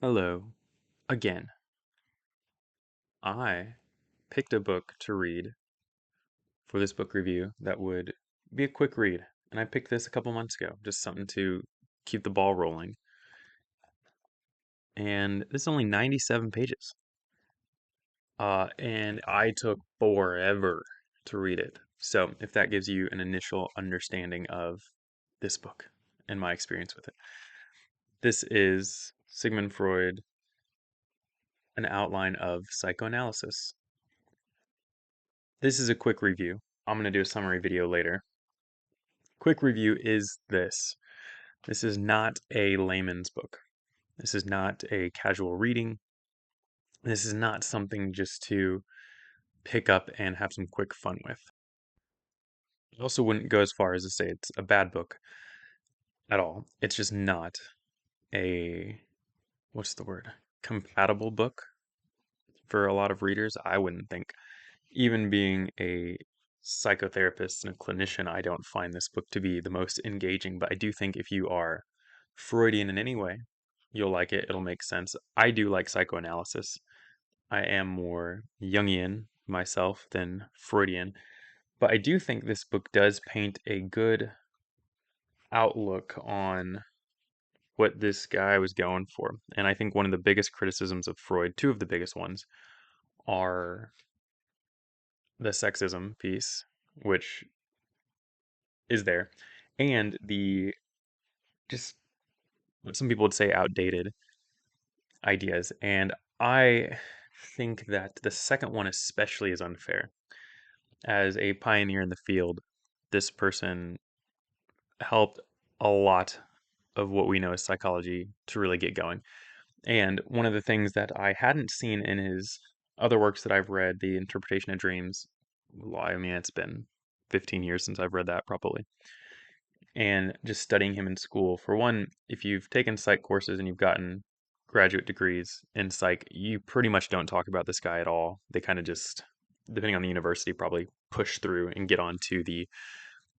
Hello. Again, I picked a book to read for this book review that would be a quick read. And I picked this a couple months ago, just something to keep the ball rolling. And this is only 97 pages. And I took forever to read it. So if that gives you an initial understanding of this book and my experience with it. This is Sigmund Freud, an outline of psychoanalysis. This is a quick review. I'm going to do a summary video later. Quick review is this. This is not a layman's book. This is not a casual reading. This is not something just to pick up and have some quick fun with. I also wouldn't go as far as to say it's a bad book at all. It's just not a, what's the word? Compatible book for a lot of readers, I wouldn't think. Even being a psychotherapist and a clinician, I don't find this book to be the most engaging, but I do think if you are Freudian in any way, you'll like it. It'll make sense. I do like psychoanalysis. I am more Jungian myself than Freudian, but I do think this book does paint a good outlook on what this guy was going for. And I think one of the biggest criticisms of Freud, two of the biggest ones, are the sexism piece, which is there, and the just what some people would say outdated ideas. And I think that the second one especially is unfair. As a pioneer in the field, this person helped a lot of what we know as psychology to really get going. And one of the things that I hadn't seen in his other works that I've read, The Interpretation of Dreams, well, I mean, it's been 15 years since I've read that probably. And just studying him in school. For one, if you've taken psych courses and you've gotten graduate degrees in psych, you pretty much don't talk about this guy at all. They kind of just, depending on the university, probably push through and get on to the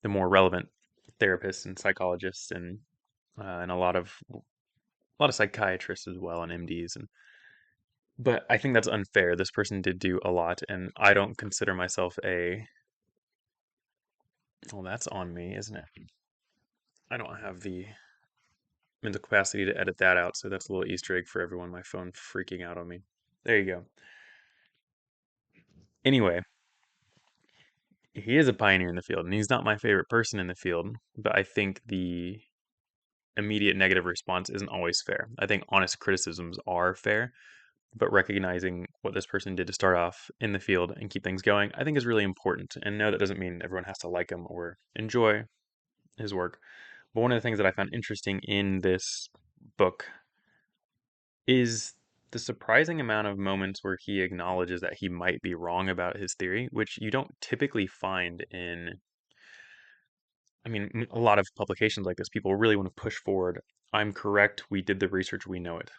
more relevant therapists and psychologists and a lot of psychiatrists as well and MDs and but I think that's unfair. This person did do a lot, and I don't consider myself a. Well, that's on me, isn't it? I don't have the mental capacity to edit that out, so that's a little Easter egg for everyone. My phone freaking out on me. There you go. Anyway, he is a pioneer in the field, and he's not my favorite person in the field, but I think the immediate negative response isn't always fair. I think honest criticisms are fair, but recognizing what this person did to start off in the field and keep things going, I think is really important. And no, that doesn't mean everyone has to like him or enjoy his work. But one of the things that I found interesting in this book is the surprising amount of moments where he acknowledges that he might be wrong about his theory, which you don't typically find in, I mean, a lot of publications like this, people really want to push forward. I'm correct. We did the research. We know it.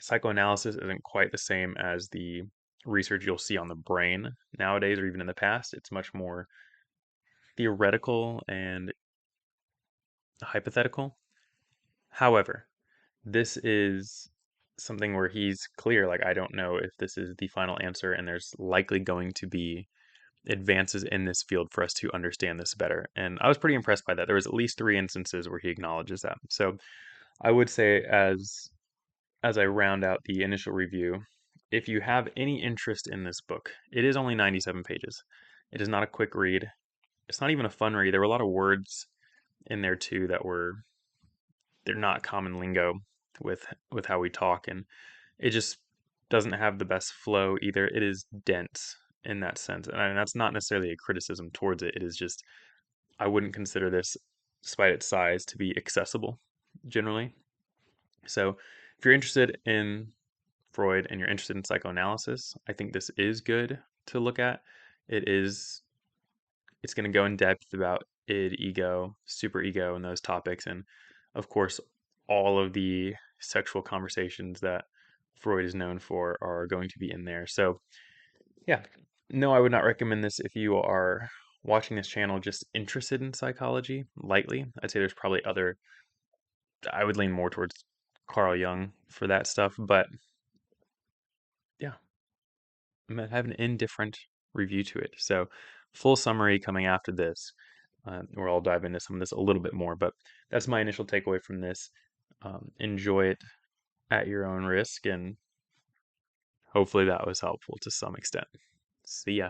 Psychoanalysis isn't quite the same as the research you'll see on the brain nowadays or even in the past. It's much more theoretical and hypothetical. However, this is something where he's clear, like, I don't know if this is the final answer, and there's likely going to be advances in this field for us to understand this better. And I was pretty impressed by that. There was at least three instances where he acknowledges that. So I would say as I round out the initial review, if you have any interest in this book, it is only 97 pages. It is not a quick read. It's not even a fun read. There were a lot of words in there too that they're not common lingo with how we talk, and it just doesn't have the best flow either. It is dense in that sense, and that's not necessarily a criticism towards it. It is just I wouldn't consider this, despite its size, to be accessible generally. So if you're interested in Freud and you're interested in psychoanalysis, I think this is good to look at. It is it's going to go in depth about id, ego, superego, and those topics, and of course, all of the sexual conversations that Freud is known for are going to be in there. So, yeah, no, I would not recommend this if you are watching this channel just interested in psychology lightly. I'd say there's probably other, I would lean more towards Carl Jung for that stuff, but yeah, I'm gonna have an indifferent review to it. So, full summary coming after this, where I'll dive into some of this a little bit more. But that's my initial takeaway from this. Enjoy it at your own risk, and hopefully that was helpful to some extent. See ya.